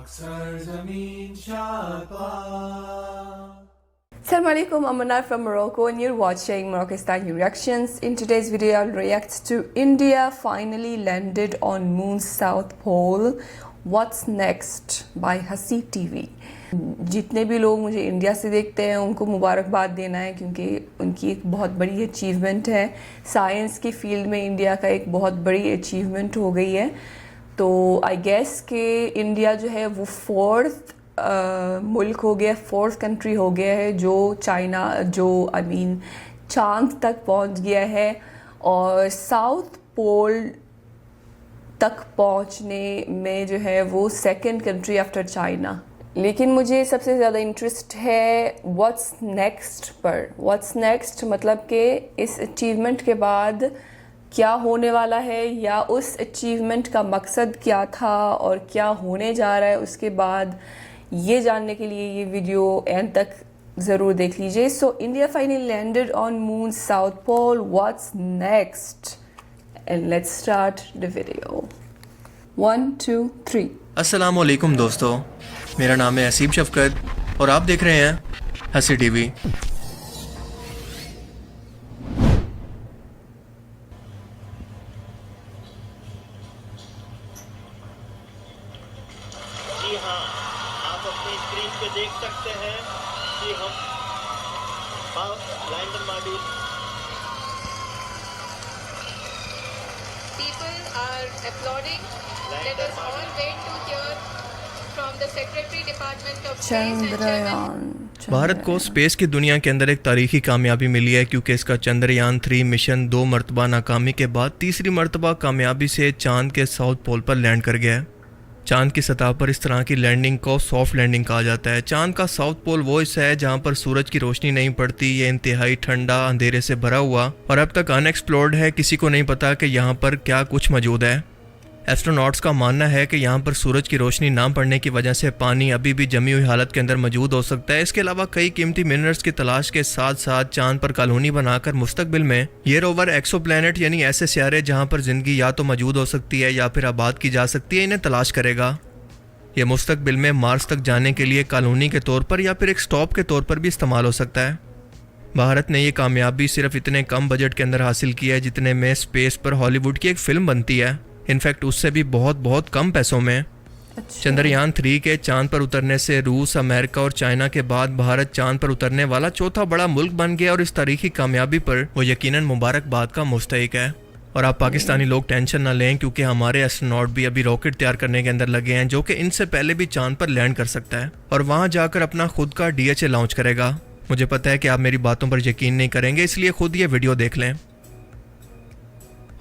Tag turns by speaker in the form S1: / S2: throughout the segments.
S1: Assalamu alaikum, I'm Manar from Morocco and you're watching Moroccostani Reactions. In today's video I'll react to India finally landed on Moon's South Pole. What's next by Hasi TV. जितने भी लोग मुझे India से देखते हैं उनको मुबारकबाद देना है क्योंकि उनकी एक बहुत बड़ी अचीवमेंट है। साइंस की फील्ड में इंडिया का एक बहुत बड़ी अचीवमेंट हो गई है। तो आई गेस कि इंडिया जो है वो फोर्थ मुल्क हो गया, फोर्थ कंट्री हो गया है जो चांद तक पहुंच गया है और साउथ पोल तक पहुंचने में जो है वो सेकंड कंट्री आफ्टर चाइना। लेकिन मुझे सबसे ज़्यादा इंटरेस्ट है व्हाट्स नेक्स्ट पर। व्हाट्स नेक्स्ट मतलब कि इस अचीवमेंट के बाद क्या होने वाला है या उस अचीवमेंट का मकसद क्या था और क्या होने जा रहा है उसके बाद, ये जानने के लिए ये वीडियो एंड तक ज़रूर देख लीजिए। So India finally landed on moon south pole, what's next and let's start the video. 1 2 3।
S2: अस्सलाम वालेकुम दोस्तों, मेरा नाम है हसीब शफकत और आप देख रहे हैं हसी टीवी।
S3: जी हाँ, आप अपनी स्क्रीन पे देख सकते हैं कि हम lander module.
S4: People are applauding. Let us all wait to hear from the Secretary Department of Space and Chairman.
S1: Chandrayaan.
S2: Bharat को स्पेस की दुनिया के अंदर एक तारीखी कामयाबी मिली है क्योंकि इसका चंद्रयान 3 मिशन 2 मरतबा नाकामी के बाद तीसरी मरतबा कामयाबी से चांद के साउथ पोल पर लैंड कर गया है। चांद की सतह पर इस तरह की लैंडिंग को सॉफ्ट लैंडिंग कहा जाता है। चांद का साउथ पोल वो हिस्सा है जहां पर सूरज की रोशनी नहीं पड़ती। ये इंतहाई ठंडा, अंधेरे से भरा हुआ और अब तक अनएक्सप्लोर्ड है। किसी को नहीं पता कि यहाँ पर क्या कुछ मौजूद है। एस्ट्रोनॉट्स का मानना है कि यहाँ पर सूरज की रोशनी ना पड़ने की वजह से पानी अभी भी जमी हुई हालत के अंदर मौजूद हो सकता है। इसके अलावा कई कीमती मिनरल्स की तलाश के साथ साथ चांद पर कॉलोनी बनाकर मुस्तकबिल में ये रोवर एक्सोप्लैनेट यानी ऐसे सियारे जहाँ पर जिंदगी या तो मौजूद हो सकती है या फिर आबाद की जा सकती है, इन्हें तलाश करेगा। यह मुस्तकबिल में मार्स तक जाने के लिए कॉलोनी के तौर पर या फिर एक स्टॉप के तौर पर भी इस्तेमाल हो सकता है। भारत ने यह कामयाबी सिर्फ इतने कम बजट के अंदर हासिल की है जितने में स्पेस पर हॉलीवुड की एक फिल्म बनती है। इनफैक्ट उससे भी बहुत कम पैसों में।
S1: अच्छा।
S2: चंद्रयान 3 के चांद पर उतरने से रूस, अमेरिका और चाइना के बाद भारत चांद पर उतरने वाला चौथा बड़ा मुल्क बन गया और इस तारीखी कामयाबी पर वो यकीनन मुबारकबाद का मुस्तहिक है। और आप पाकिस्तानी लोग टेंशन ना लें क्योंकि हमारे एस्ट्रोनॉट भी अभी रॉकेट तैयार करने के अंदर लगे हैं जो कि इनसे पहले भी चांद पर लैंड कर सकता है और वहां जाकर अपना खुद का DHA लॉन्च करेगा। मुझे पता है कि आप मेरी बातों पर यकीन नहीं करेंगे, इसलिए खुद ये वीडियो देख लें।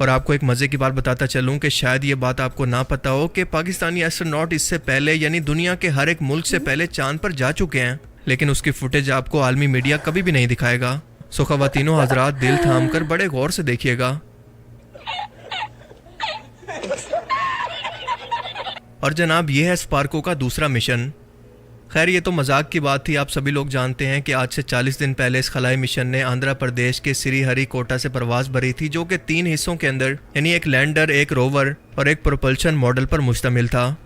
S2: और आपको एक मजे की बात बताता चलूं कि शायद ये बात आपको ना पता हो कि पाकिस्तानी एस्ट्रोनॉट इससे पहले यानी दुनिया के हर एक मुल्क से पहले चांद पर जा चुके हैं, लेकिन उसकी फुटेज आपको आलमी मीडिया कभी भी नहीं दिखाएगा। सो ख़वातीनो हजरात, दिल थाम कर बड़े गौर से देखिएगा। और जनाब, यह है स्पार्को का दूसरा मिशन। खैर, ये तो मजाक की बात थी। आप सभी लोग जानते हैं कि आज से 40 दिन पहले इस खलाई मिशन ने आंध्र प्रदेश के श्रीहरिकोटा से प्रवास भरी थी जो कि 3 हिस्सों के अंदर यानी एक लैंडर, एक रोवर और एक प्रोपल्शन मॉडल पर मुश्तमिल था,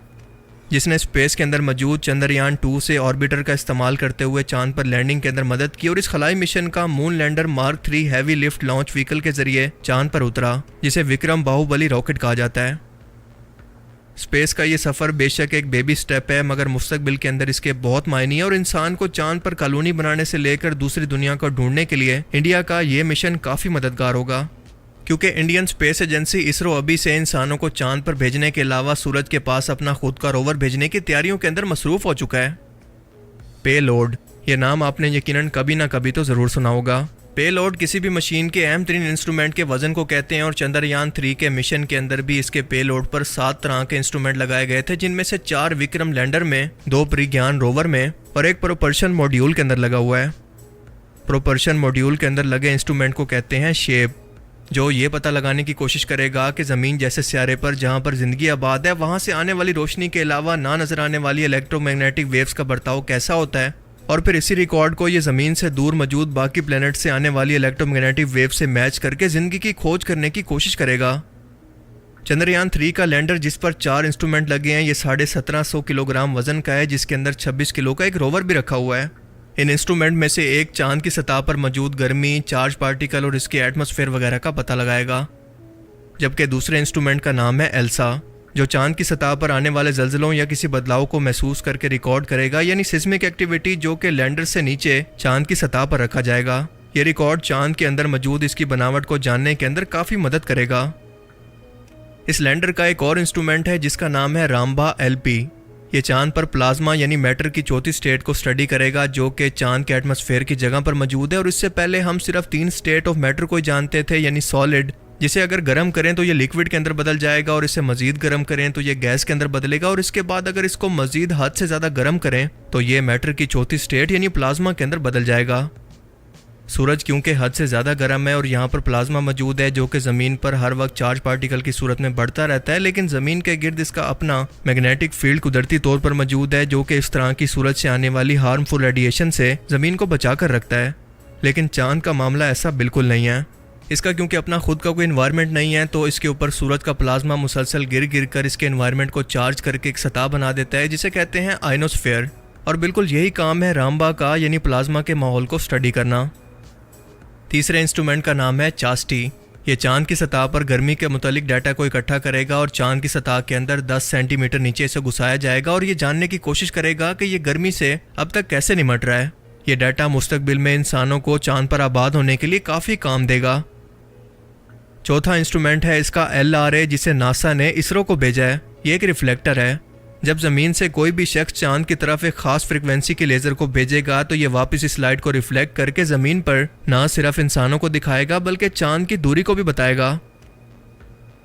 S2: जिसने स्पेस के अंदर मौजूद चंद्रयान 2 से ऑर्बिटर का इस्तेमाल करते हुए चांद पर लैंडिंग के अंदर मदद की। और इस खलाई मिशन का moon lander mark 3 heavy lift launch vehicle के जरिए चांद पर उतरा, जिसे विक्रम बाहुबली रॉकेट कहा जाता है। स्पेस का ये सफ़र बेशक एक बेबी स्टेप है, मगर मुस्तकबिल के अंदर इसके बहुत मायने हैं और इंसान को चांद पर कॉलोनी बनाने से लेकर दूसरी दुनिया को ढूंढने के लिए इंडिया का ये मिशन काफ़ी मददगार होगा, क्योंकि इंडियन स्पेस एजेंसी इसरो अभी से इंसानों को चांद पर भेजने के अलावा सूरज के पास अपना खुद का रोवर भेजने की तैयारियों के अंदर मसरूफ़ हो चुका है। पेलोड, ये नाम आपने यकीनन कभी ना कभी तो ज़रूर सुना होगा। पेलोड किसी भी मशीन के अहम तरीन इंस्ट्रूमेंट के वजन को कहते हैं और चंद्रयान 3 के मिशन के अंदर भी इसके पेलोड पर 7 तरह के इंस्ट्रूमेंट लगाए गए थे, जिनमें से 4 विक्रम लैंडर में, 2 प्रज्ञान रोवर में और एक प्रोपल्शन मॉड्यूल के अंदर लगा हुआ है। प्रोपल्शन मॉड्यूल के अंदर लगे इंस्ट्रूमेंट को कहते हैं शेप, जो ये पता लगाने की कोशिश करेगा कि ज़मीन जैसे सियारे पर जहाँ पर ज़िंदगी आबाद है वहाँ से आने वाली रोशनी के अलावा ना नज़र आने वाली इलेक्ट्रोमैग्नेटिक वेव्स का बर्ताव कैसा होता है, और फिर इसी रिकॉर्ड को ये ज़मीन से दूर मौजूद बाकी प्लैनेट से आने वाली इलेक्ट्रोमैग्नेटिक वेव से मैच करके ज़िंदगी की खोज करने की कोशिश करेगा। चंद्रयान 3 का लैंडर जिस पर 4 इंस्ट्रूमेंट लगे हैं ये 1750 किलोग्राम वजन का है, जिसके अंदर 26 किलो का एक रोवर भी रखा हुआ है। इन इंस्ट्रूमेंट में से एक चांद की सतह पर मौजूद गर्मी, चार्ज पार्टिकल और इसके एटमॉस्फेयर वगैरह का पता लगाएगा, जबकि दूसरे इंस्ट्रूमेंट का नाम है एल्सा, जो चांद की सतह पर आने वाले जल्जलों या किसी बदलाव को महसूस करके रिकॉर्ड करेगा, यानी सिस्मिक एक्टिविटी, जो कि लैंडर से नीचे चांद की सतह पर रखा जाएगा। ये रिकॉर्ड चांद के अंदर मौजूद इसकी बनावट को जानने के अंदर काफ़ी मदद करेगा। इस लैंडर का एक और इंस्ट्रूमेंट है जिसका नाम है रामबा LP। ये चांद पर प्लाज्मा यानी मैटर की चौथी स्टेट को स्टडी करेगा, जो कि चांद के एटमॉस्फेयर की जगह पर मौजूद है। और इससे पहले हम सिर्फ 3 स्टेट ऑफ मैटर को ही जानते थे, यानी सॉलिड, जिसे अगर गर्म करें तो ये लिक्विड के अंदर बदल जाएगा, और इसे मजीद गर्म करें तो ये गैस के अंदर बदलेगा, और इसके बाद अगर इसको मजीद हद से ज़्यादा गर्म करें तो ये मैटर की चौथी स्टेट यानी प्लाज्मा के अंदर बदल जाएगा। सूरज क्योंकि हद से ज़्यादा गर्म है और यहाँ पर प्लाज्मा मौजूद है, जो कि ज़मीन पर हर वक्त चार्ज पार्टिकल की सूरत में बढ़ता रहता है, लेकिन ज़मीन के गिर्द इसका अपना मैग्नेटिक फील्ड कुदरती तौर पर मौजूद है, जो कि इस तरह की सूरज से आने वाली हार्मफुल रेडिएशन से ज़मीन को बचा कर रखता है। लेकिन चांद का मामला ऐसा बिल्कुल नहीं है। इसका क्योंकि अपना खुद का कोई इन्वायरमेंट नहीं है, तो इसके ऊपर सूरज का प्लाज्मा मुसलसल गिर गिर कर इसके इन्वायरमेंट को चार्ज करके एक सतह बना देता है, जिसे कहते हैं आयनोस्फेयर। और बिल्कुल यही काम है रामबा का, यानी प्लाज्मा के माहौल को स्टडी करना। तीसरे इंस्ट्रूमेंट का नाम है चास्टी। ये चांद की सतह पर गर्मी के मुतालिक डाटा को इकट्ठा करेगा और चांद की सतह के अंदर 10 सेंटीमीटर नीचे इसे घुसाया जाएगा, और ये जानने की कोशिश करेगा कि ये गर्मी से अब तक कैसे निमट रहा है। ये डाटा मुस्तकबिल में इंसानों को चांद पर आबाद होने के लिए काफ़ी काम देगा। चौथा इंस्ट्रूमेंट है इसका LRA, जिसे नासा ने इसरो को भेजा है। ये एक रिफ्लेक्टर है। जब ज़मीन से कोई भी शख्स चांद की तरफ एक ख़ास फ्रिक्वेंसी के लेज़र को भेजेगा तो ये वापस इस लाइट को रिफ्लेक्ट करके ज़मीन पर ना सिर्फ इंसानों को दिखाएगा बल्कि चांद की दूरी को भी बताएगा।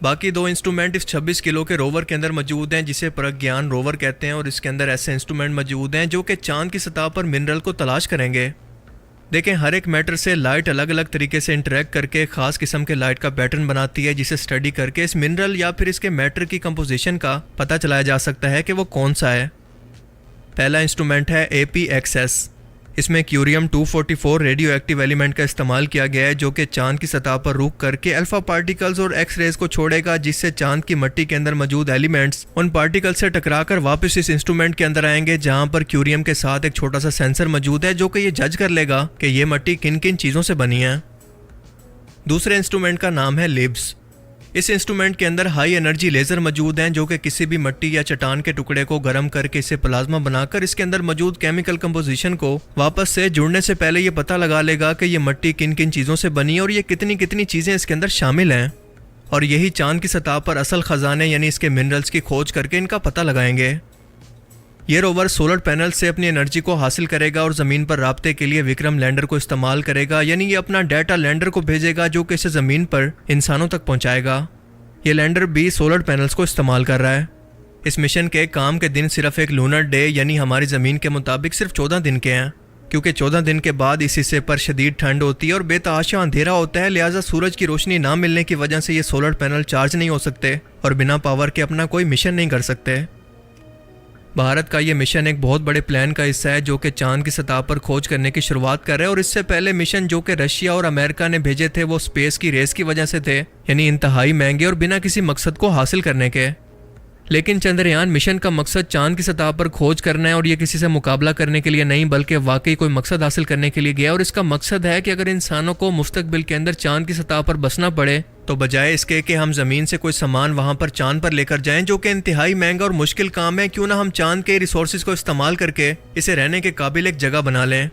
S2: बाकी 2 इंस्ट्रूमेंट इस 26 किलो के रोवर के अंदर मौजूद हैं, जिसे प्रज्ञान रोवर कहते हैं, और इसके अंदर ऐसे इंस्ट्रूमेंट मौजूद हैं जो कि चांद की सतह पर मिनरल को तलाश करेंगे। देखें, हर एक मैटर से लाइट अलग अलग तरीके से इंटरेक्ट करके ख़ास किस्म के लाइट का पैटर्न बनाती है, जिसे स्टडी करके इस मिनरल या फिर इसके मैटर की कंपोजिशन का पता चलाया जा सकता है कि वो कौन सा है। पहला इंस्ट्रूमेंट है APXS। इसमें क्यूरियम 244 रेडियो एक्टिव एलिमेंट का इस्तेमाल किया गया है, जो कि चांद की सतह पर रुक करके अल्फा पार्टिकल्स और एक्स रेज को छोड़ेगा, जिससे चांद की मिट्टी के अंदर मौजूद एलिमेंट्स उन पार्टिकल से टकराकर वापस इस इंस्ट्रूमेंट के अंदर आएंगे, जहां पर क्यूरियम के साथ एक छोटा सा सेंसर मौजूद है, जो कि ये जज कर लेगा कि ये मिट्टी किन किन चीज़ों से बनी है। दूसरे इंस्ट्रूमेंट का नाम है लिब्स। इस इंस्ट्रूमेंट के अंदर हाई एनर्जी लेज़र मौजूद हैं, जो कि किसी भी मिट्टी या चट्टान के टुकड़े को गर्म करके इसे प्लाज्मा बनाकर इसके अंदर मौजूद केमिकल कंपोजिशन को वापस से जुड़ने से पहले ये पता लगा लेगा कि ये मिट्टी किन किन चीज़ों से बनी है और ये कितनी कितनी चीज़ें इसके अंदर शामिल हैं। और यही चांद की सतह पर असल ख़जाने यानी इसके मिनरल्स की खोज करके इनका पता लगाएंगे। ये रोवर सोलर पैनल से अपनी एनर्जी को हासिल करेगा और ज़मीन पर राब्ते के लिए विक्रम लैंडर को इस्तेमाल करेगा, यानी ये अपना डाटा लैंडर को भेजेगा, जो कि इसे ज़मीन पर इंसानों तक पहुंचाएगा। ये लैंडर भी सोलर पैनल्स को इस्तेमाल कर रहा है। इस मिशन के काम के दिन सिर्फ एक लूनर डे यानी हमारी ज़मीन के मुताबिक सिर्फ 14 दिन के हैं, क्योंकि 14 दिन के बाद इस हिस्से पर शदीद ठंड होती है और बेतहाशा अंधेरा होता है, लिहाजा सूरज की रोशनी ना मिलने की वजह से ये सोलर पैनल चार्ज नहीं हो सकते और बिना पावर के अपना कोई मिशन नहीं कर सकते। भारत का ये मिशन एक बहुत बड़े प्लान का हिस्सा है, जो कि चांद की सतह पर खोज करने की शुरुआत कर रहे हैं। और इससे पहले मिशन जो कि रशिया और अमेरिका ने भेजे थे वो स्पेस की रेस की वजह से थे, यानी इंतहाई महंगे और बिना किसी मकसद को हासिल करने के। लेकिन चंद्रयान मिशन का मकसद चांद की सतह पर खोज करना है और ये किसी से मुकाबला करने के लिए नहीं बल्कि वाकई कोई मकसद हासिल करने के लिए गया। और इसका मकसद है कि अगर इंसानों को मुस्तकबिल के अंदर चांद की सतह पर बसना पड़े तो बजाय इसके कि हम ज़मीन से कोई सामान वहाँ पर चांद पर लेकर जाएं, जो कि इंतहाई महंगा और मुश्किल काम है, क्यों ना हम चांद के रिसोर्सेज को इस्तेमाल करके इसे रहने के काबिल एक जगह बना लें।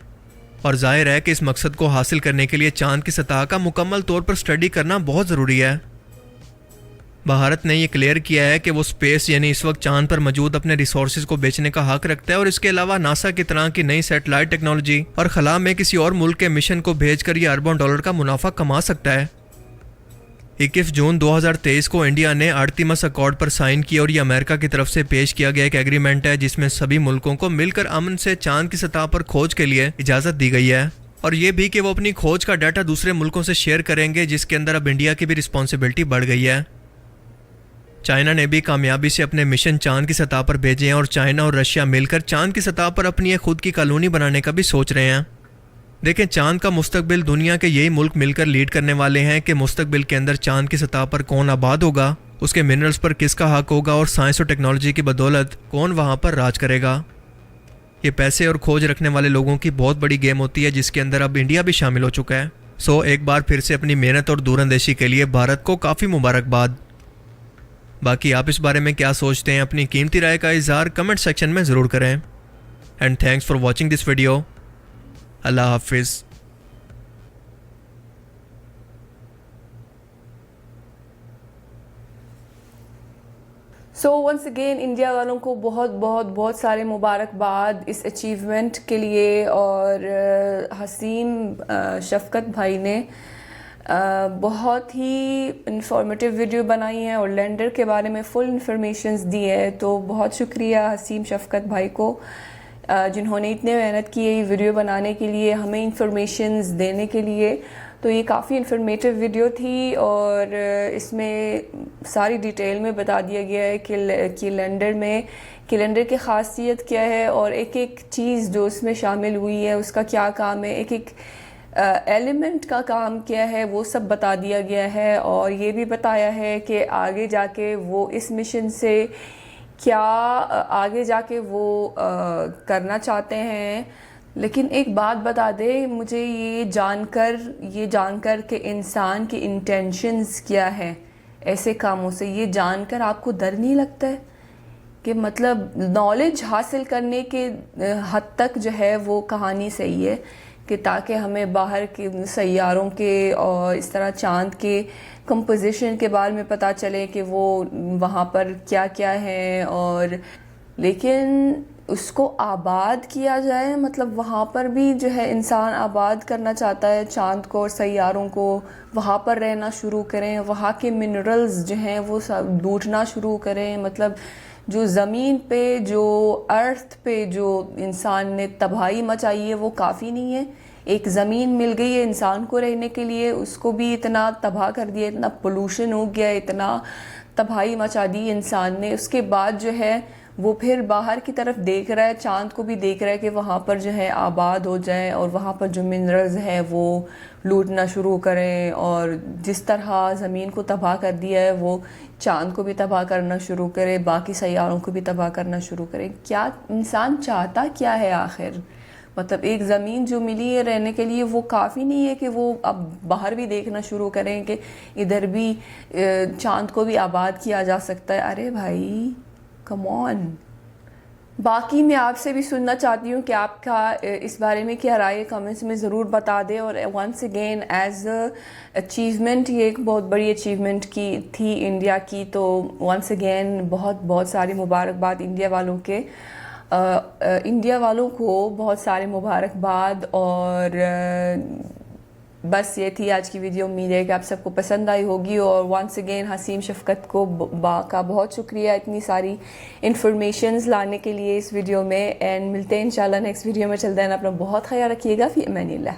S2: और जाहिर है कि इस मकसद को हासिल करने के लिए चांद की सतह का मुकम्मल तौर पर स्टडी करना बहुत ज़रूरी है। भारत ने यह क्लियर किया है कि वो स्पेस यानी इस वक्त चांद पर मौजूद अपने रिसोर्सेज को बेचने का हक रखता है और इसके अलावा नासा की तरह की नई सैटेलाइट टेक्नोलॉजी और खला में किसी और मुल्क के मिशन को भेजकर यह अरबों डॉलर का मुनाफा कमा सकता है। 21 जून 2023 को इंडिया ने आर्टिमस अकॉर्ड पर साइन किया और ये अमेरिका की तरफ से पेश किया गया एक एग्रीमेंट है, जिसमें सभी मुल्कों को मिलकर अमन से चांद की सतह पर खोज के लिए इजाज़त दी गई है। और ये भी कि वो अपनी खोज का डाटा दूसरे मुल्कों से शेयर करेंगे, जिसके अंदर अब इंडिया की भी रिस्पॉन्सिबिलिटी बढ़ गई है। चाइना ने भी कामयाबी से अपने मिशन चांद की सतह पर भेजे हैं और चाइना और रशिया मिलकर चांद की सतह पर अपनी एक खुद की कॉलोनी बनाने का भी सोच रहे हैं। देखें, चांद का मुस्तकबिल दुनिया के यही मुल्क मिलकर लीड करने वाले हैं कि मुस्तकबिल के अंदर चांद की सतह पर कौन आबाद होगा उसके मिनरल्स पर किसका हक होगा और साइंस और टेक्नोलॉजी की बदौलत कौन वहाँ पर राज करेगा। ये पैसे और खोज रखने वाले लोगों की बहुत बड़ी गेम होती है, जिसके अंदर अब इंडिया भी शामिल हो चुका है। सो एक बार फिर से अपनी मेहनत और दूरंदेशी के लिए भारत को काफ़ी मुबारकबाद। बाकी आप इस बारे में क्या सोचते हैं, अपनी कीमती राय का इज़हार कमेंट सेक्शन में ज़रूर करें। And thanks for watching this video. अल्लाह हाफिज़।
S1: सो वंस अगेन इंडिया वालों को बहुत बहुत बहुत सारे मुबारकबाद इस अचीवमेंट के लिए। और हसीम शफकत भाई ने बहुत ही इंफॉर्मेटिव वीडियो बनाई है और लैंडर के बारे में फुल इंफॉर्मेशंस दी है। तो बहुत शुक्रिया हसीम शफकत भाई को, जिन्होंने इतने मेहनत की है ये वीडियो बनाने के लिए, हमें इंफॉर्मेशंस देने के लिए। तो ये काफ़ी इंफॉर्मेटिव वीडियो थी और इसमें सारी डिटेल में बता दिया गया है कि कैलेंडर की ख़ासियत क्या है और एक एक चीज़ जो इसमें शामिल हुई है उसका क्या काम है, एक एक एलिमेंट का काम क्या है, वो सब बता दिया गया है। और ये भी बताया है कि आगे जाके वो इस मिशन से क्या आगे जाके वो करना चाहते हैं। लेकिन एक बात बता दे मुझे, ये जानकर कि इंसान के इंटेंशंस क्या है ऐसे कामों से, ये जानकर आपको डर नहीं लगता है कि मतलब नॉलेज हासिल करने के हद तक जो है वो कहानी सही है कि ताकि हमें बाहर के सैयारों के और इस तरह चांद के कंपोजिशन के बारे में पता चले कि वो वहाँ पर क्या क्या है, और लेकिन उसको आबाद किया जाए। मतलब वहाँ पर भी जो है इंसान आबाद करना चाहता है चांद को और सैयारों को, वहाँ पर रहना शुरू करें, वहाँ के मिनरल्स जो हैं वो सब लूटना शुरू करें। मतलब जो ज़मीन पे, जो अर्थ पे जो इंसान ने तबाही मचाई है वो काफ़ी नहीं है। एक ज़मीन मिल गई है इंसान को रहने के लिए, उसको भी इतना तबाह कर दिया, इतना पोल्यूशन हो गया, इतना तबाही मचा दी इंसान ने। उसके बाद जो है वो फिर बाहर की तरफ देख रहा है, चांद को भी देख रहा है कि वहाँ पर जो है आबाद हो जाए और वहाँ पर जो मिनरल्स हैं वो लूटना शुरू करें। और जिस तरह ज़मीन को तबाह कर दिया है वो चांद को भी तबाह करना शुरू करे, बाकी सैयारों को भी तबाह करना शुरू करें। क्या इंसान चाहता क्या है आखिर? मतलब एक ज़मीन जो मिली है रहने के लिए वो काफ़ी नहीं है कि वो अब बाहर भी देखना शुरू करें कि इधर भी चांद को भी आबाद किया जा सकता है। अरे भाई कम ऑन। बाकी मैं आपसे भी सुनना चाहती हूँ कि आपका इस बारे में क्या राय है, कमेंट्स में ज़रूर बता दें। और वंस अगेन एज अचीवमेंट ये एक बहुत बड़ी अचीवमेंट की थी इंडिया की, तो वंस अगेन बहुत बहुत सारी मुबारकबाद इंडिया वालों के। इंडिया वालों को बहुत सारे मुबारकबाद। और बस ये थी आज की वीडियो। उम्मीद है कि आप सबको पसंद आई होगी। और वंस अगेन हसीम शफकत को का बहुत शुक्रिया इतनी सारी इंफॉर्मेशंस लाने के लिए इस वीडियो में। एंड मिलते हैं इंशाल्लाह नेक्स्ट वीडियो में। चलते हैं, अपना बहुत ख्याल रखिएगा। फी अमानिल्लाह।